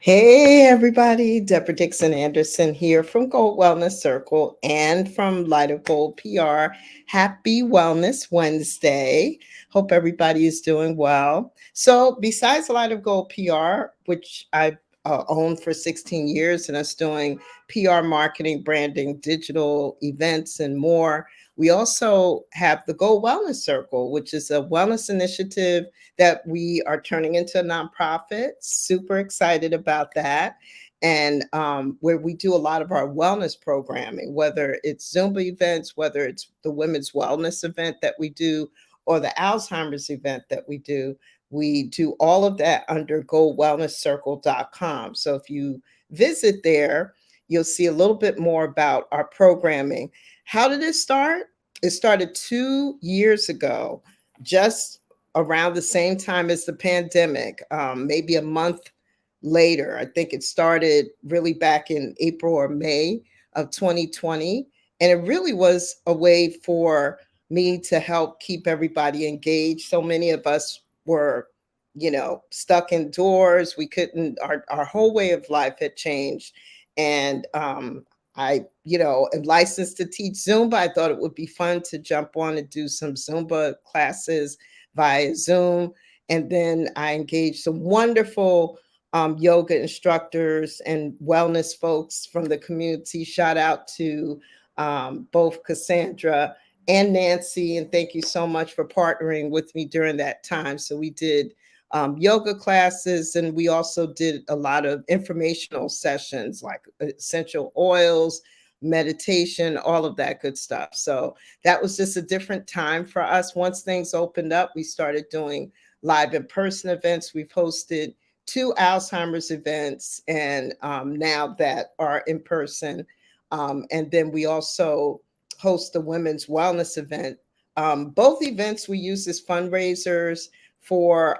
Hey everybody, Debra Dixon-Anderson here from Gold Wellness Circle and from Light of Gold PR. Happy Wellness Wednesday. Hope everybody is doing well. So, besides Light of Gold PR, which I owned for 16 years and us doing PR marketing, branding, digital events, and more, we also have the Gold Wellness Circle, which is a wellness initiative that we are turning into a nonprofit. Super excited about that. And where we do a lot of our wellness programming, whether it's Zumba events, whether it's the women's wellness event that we do, or the Alzheimer's event that we do all of that under goldwellnesscircle.com. So if you visit there, you'll see a little bit more about our programming. How did it start? It started 2 years ago, just around the same time as the pandemic, maybe a month later. I think it started really back in April or May of 2020. And it really was a way for me to help keep everybody engaged. So many of us were, stuck indoors. We couldn't, our whole way of life had changed. And am licensed to teach Zumba. I thought it would be fun to jump on and do some Zumba classes via Zoom. And then I engaged some wonderful yoga instructors and wellness folks from the community. Shout out to both Cassandra and Nancy. And thank you so much for partnering with me during that time. So we did yoga classes, and we also did a lot of informational sessions like essential oils, meditation, all of that good stuff. So that was just a different time for us. Once things opened up, we started doing live in-person events. We've hosted two Alzheimer's events, and now that are in person. And then we also host the women's wellness event. Both events we use as fundraisers for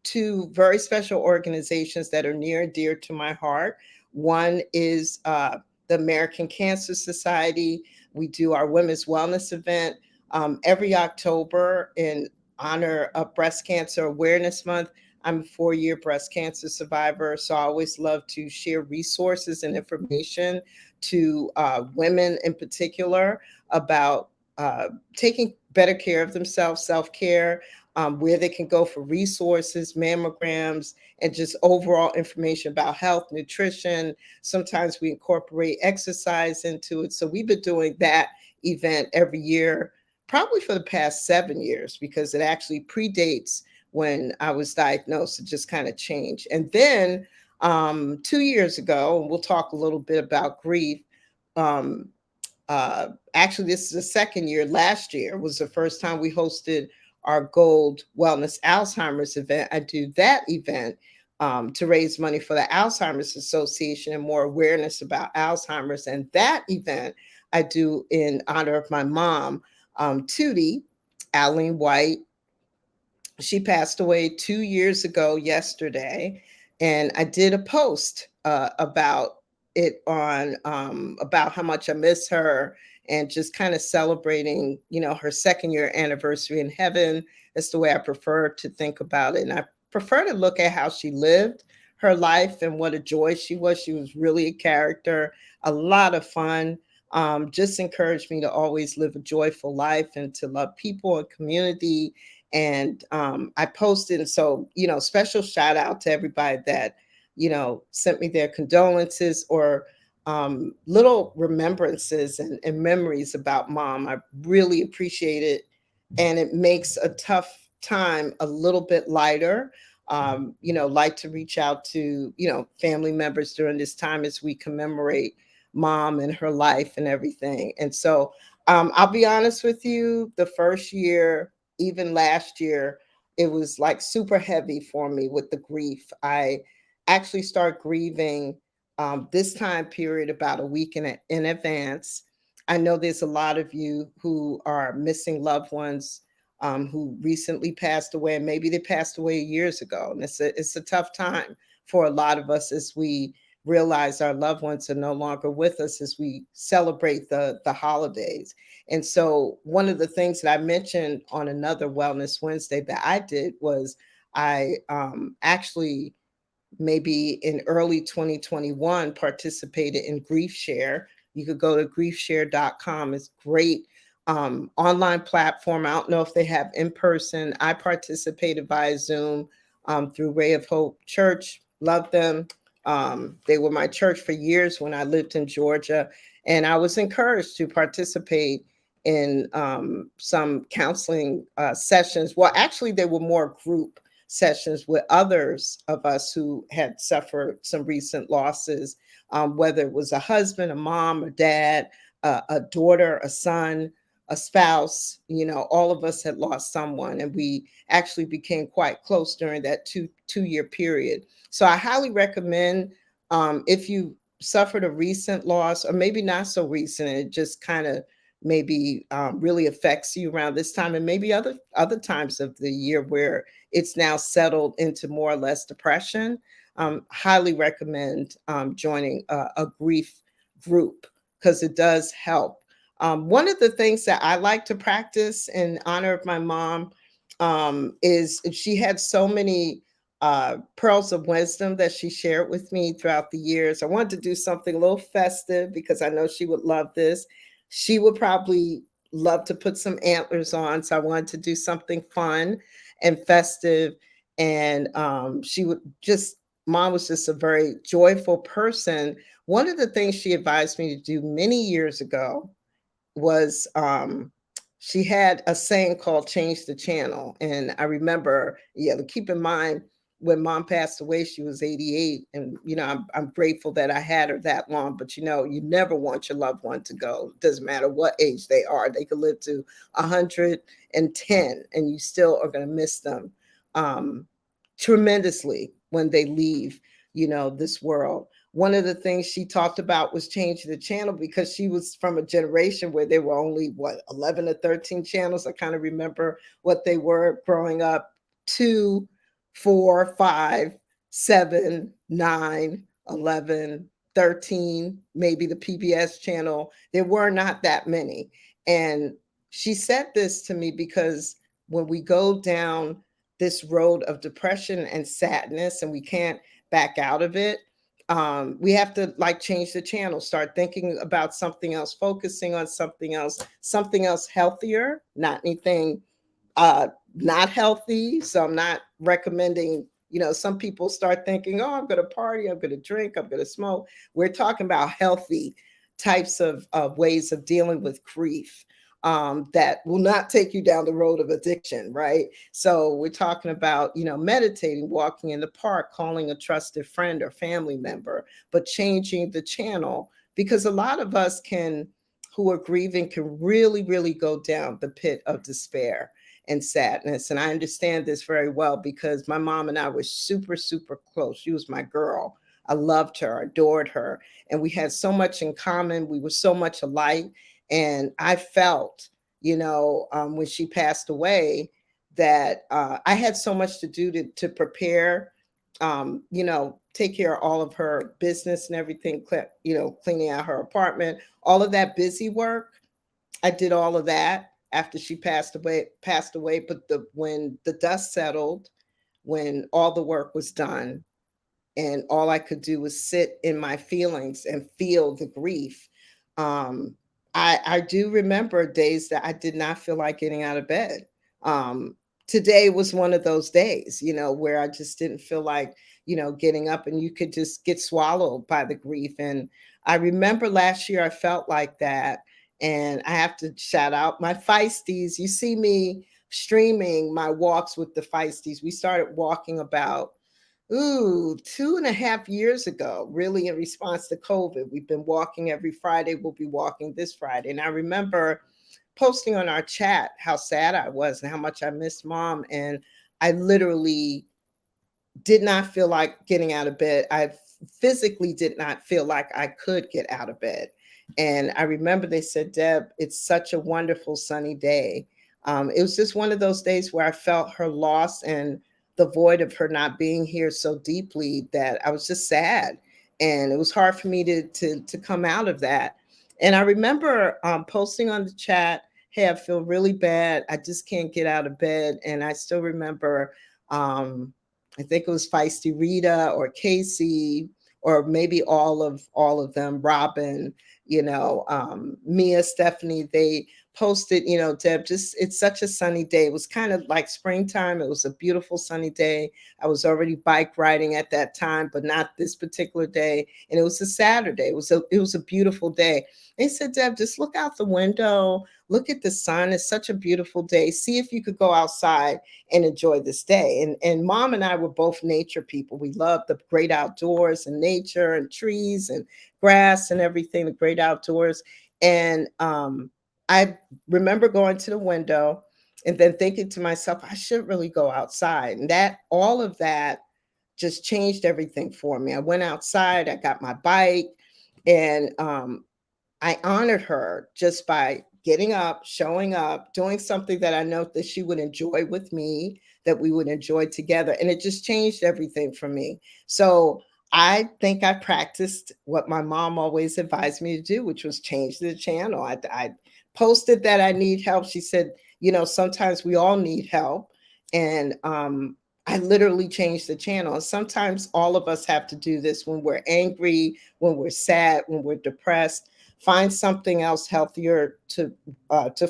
two very special organizations that are near and dear to my heart. One is the American Cancer Society. We do our women's wellness event every October in honor of Breast Cancer Awareness Month. I'm a 4-year breast cancer survivor, so I always love to share resources and information to women in particular about taking better care of themselves, self-care, where they can go for resources, mammograms, and just overall information about health, nutrition. Sometimes we incorporate exercise into it. So we've been doing that event every year, probably for the past 7 years, because it actually predates when I was diagnosed. It just kind of changed. And then 2 years ago, and we'll talk a little bit about grief. Um, Actually, this is the second year. Last year was the first time we hosted our Gold Wellness Alzheimer's event. I do that event to raise money for the Alzheimer's Association and more awareness about Alzheimer's. And that event I do in honor of my mom, Tootie, Aline White. She passed away 2 years ago yesterday. And I did a post about it on about how much I miss her and just kind of celebrating, her second year anniversary in heaven. That's the way I prefer to think about it. And I prefer to look at how she lived her life and what a joy she was. She was really a character, a lot of fun. Just encouraged me to always live a joyful life and to love people and community. And I posted, and so, special shout out to everybody that, sent me their condolences or little remembrances and memories about mom. I really appreciate it. And it makes a tough time a little bit lighter. Like to reach out to, family members during this time as we commemorate mom and her life and everything. And so I'll be honest with you, the first year, even last year, it was like super heavy for me with the grief. I actually start grieving this time period about a week in advance. I know there's a lot of you who are missing loved ones who recently passed away, and maybe they passed away years ago. And it's a tough time for a lot of us as we realize our loved ones are no longer with us as we celebrate the holidays. And so one of the things that I mentioned on another Wellness Wednesday that I did was I actually maybe in early 2021 participated in Grief Share. You could go to griefshare.com. It's great online platform. I don't know if they have in person. I participated via Zoom through Ray of Hope Church. Love them. They were my church for years when I lived in Georgia, and I was encouraged to participate in some counseling sessions. Well, actually, they were more group sessions with others of us who had suffered some recent losses, whether it was a husband, a mom, a dad, a daughter, a son, a spouse. All of us had lost someone, and we actually became quite close during that two-year period. So I highly recommend, if you suffered a recent loss, or maybe not so recent, it just kind of maybe really affects you around this time, and maybe other times of the year where it's now settled into more or less depression. Highly recommend joining a grief group, because it does help. One of the things that I like to practice in honor of my mom is, she had so many pearls of wisdom that she shared with me throughout the years. I wanted to do something a little festive because I know she would love this. She would probably love to put some antlers on, so I wanted to do something fun and festive. And she would just, mom was just a very joyful person. One of the things she advised me to do many years ago was, she had a saying called change the channel. And I remember, yeah, to keep in mind, when mom passed away, she was 88. And, I'm grateful that I had her that long. But, you never want your loved one to go. Doesn't matter what age they are. They could live to 110, and you still are going to miss them tremendously when they leave, this world. One of the things she talked about was changing the channel, because she was from a generation where there were only, 11 or 13 channels. I kind of remember what they were growing up: 2, 4, 5, 7, 9, 11, 13, maybe the PBS channel. There were not that many. And she said this to me because when we go down this road of depression and sadness, and we can't back out of it, we have to like change the channel, start thinking about something else, focusing on something else healthier, not anything uh not healthy. So I'm not recommending, some people start thinking, oh, I'm going to party, I'm going to drink, I'm going to smoke. We're talking about healthy types of ways of dealing with grief, that will not take you down the road of addiction, right? So we're talking about, meditating, walking in the park, calling a trusted friend or family member, but changing the channel, because a lot of us who are grieving, can really, really go down the pit of despair and sadness. And I understand this very well, because my mom and I were super, super close. She was my girl. I loved her, adored her, and we had so much in common. We were so much alike. And I felt, when she passed away, that I had so much to do to prepare, take care of all of her business and everything, cleaning out her apartment, all of that busy work. I did all of that after she passed away. But when the dust settled, when all the work was done, and all I could do was sit in my feelings and feel the grief. Um, I do remember days that I did not feel like getting out of bed. Um, Today was one of those days, where I just didn't feel like, getting up, and you could just get swallowed by the grief. And I remember last year I felt like that. And I have to shout out my feisties. You see me streaming my walks with the feisties. We started walking about 2.5 years ago, really in response to COVID. We've been walking every Friday. We'll be walking this Friday. And I remember posting on our chat how sad I was and how much I missed mom. And I literally did not feel like getting out of bed. I physically did not feel like I could get out of bed. And I remember they said, Deb, it's such a wonderful sunny day. It was just one of those days where I felt her loss and the void of her not being here so deeply, that I was just sad. And it was hard for me to come out of that. And I remember posting on the chat, hey, I feel really bad. I just can't get out of bed. And I still remember, I think it was Feisty Rita or Casey, or maybe all of them, Robin, Mia, Stephanie, they posted, Deb, just it's such a sunny day. It was kind of like springtime. It was a beautiful sunny day. I was already bike riding at that time, but not this particular day. And it was a Saturday. It was a beautiful day. They said, Deb, just look out the window, look at the sun. It's such a beautiful day. See if you could go outside and enjoy this day. And Mom and I were both nature people. We love the great outdoors and nature and trees and grass and everything, the great outdoors. And I remember going to the window and then thinking to myself, I should really go outside. And that all of that just changed everything for me. I went outside, I got my bike, and I honored her just by getting up, showing up, doing something that I know that she would enjoy with me, that we would enjoy together. And it just changed everything for me. So I think I practiced what my mom always advised me to do, which was change the channel. I posted that I need help. She said, sometimes we all need help. And I literally changed the channel. And sometimes all of us have to do this when we're angry, when we're sad, when we're depressed. Find something else healthier to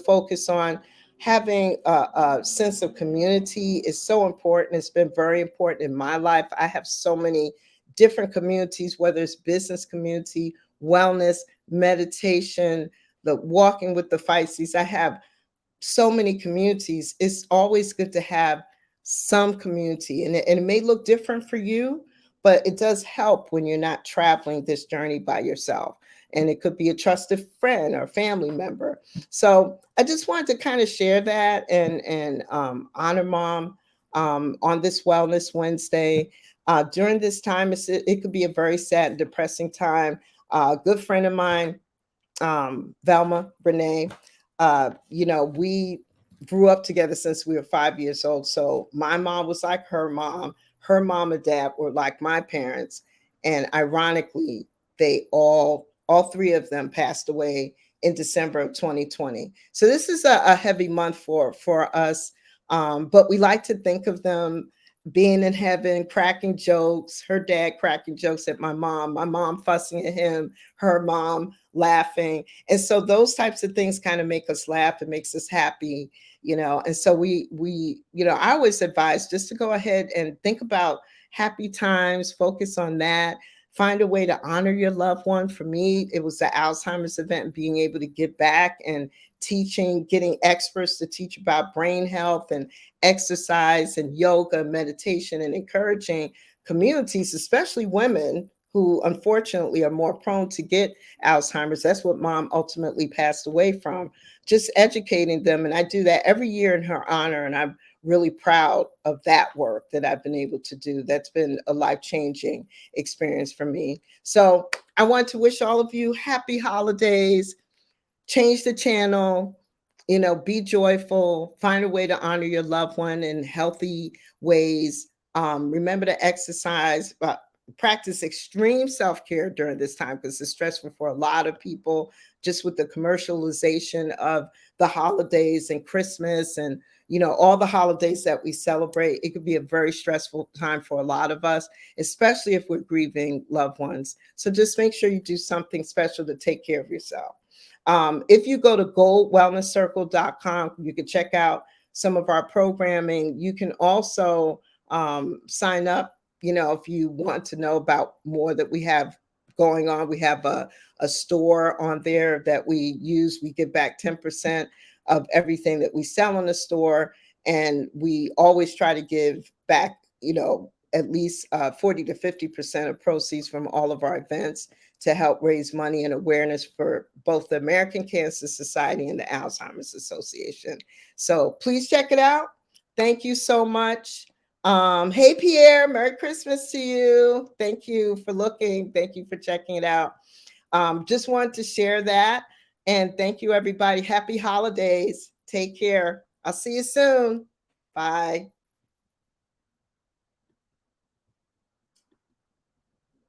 focus on. Having a sense of community is so important. It's been very important in my life. I have so many different communities, whether it's business community, wellness, meditation, the walking with the Feisties. I have so many communities. It's always good to have some community, and it may look different for you, but it does help when you're not traveling this journey by yourself. And it could be a trusted friend or family member. So I just wanted to kind of share that and honor Mom on this Wellness Wednesday. During this time, it could be a very sad and depressing time. A good friend of mine, Velma Renee. We grew up together since we were 5 years old. So my mom was like her mom and dad were like my parents. And ironically, they all three of them passed away in December of 2020. So this is a heavy month for us. But we like to think of them being in heaven, cracking jokes, her dad cracking jokes at my mom fussing at him, her mom laughing. And so those types of things kind of make us laugh. It makes us happy, And so I always advise just to go ahead and think about happy times, focus on that. Find a way to honor your loved one. For me, it was the Alzheimer's event and being able to give back and teaching, getting experts to teach about brain health and exercise and yoga, meditation, and encouraging communities, especially women who unfortunately are more prone to get Alzheimer's. That's what Mom ultimately passed away from. Just educating them. And I do that every year in her honor. And I'm really proud of that work that I've been able to do. That's been a life-changing experience for me. So I want to wish all of you happy holidays. Change the channel, be joyful, find a way to honor your loved one in healthy ways. Remember to exercise, practice extreme self-care during this time because it's stressful for a lot of people, just with the commercialization of the holidays and Christmas and all the holidays that we celebrate. It could be a very stressful time for a lot of us, especially if we're grieving loved ones. So just make sure you do something special to take care of yourself. If you go to goldwellnesscircle.com, you can check out some of our programming. You can also sign up, if you want to know about more that we have going on. We have a store on there that we use. We give back 10% of everything that we sell in the store. And we always try to give back, at least 40 to 50% of proceeds from all of our events to help raise money and awareness for both the American Cancer Society and the Alzheimer's Association. So please check it out. Thank you so much. Hey, Pierre, Merry Christmas to you. Thank you for looking. Thank you for checking it out. Just wanted to share that. And thank you, everybody. Happy holidays. Take care. I'll see you soon. Bye.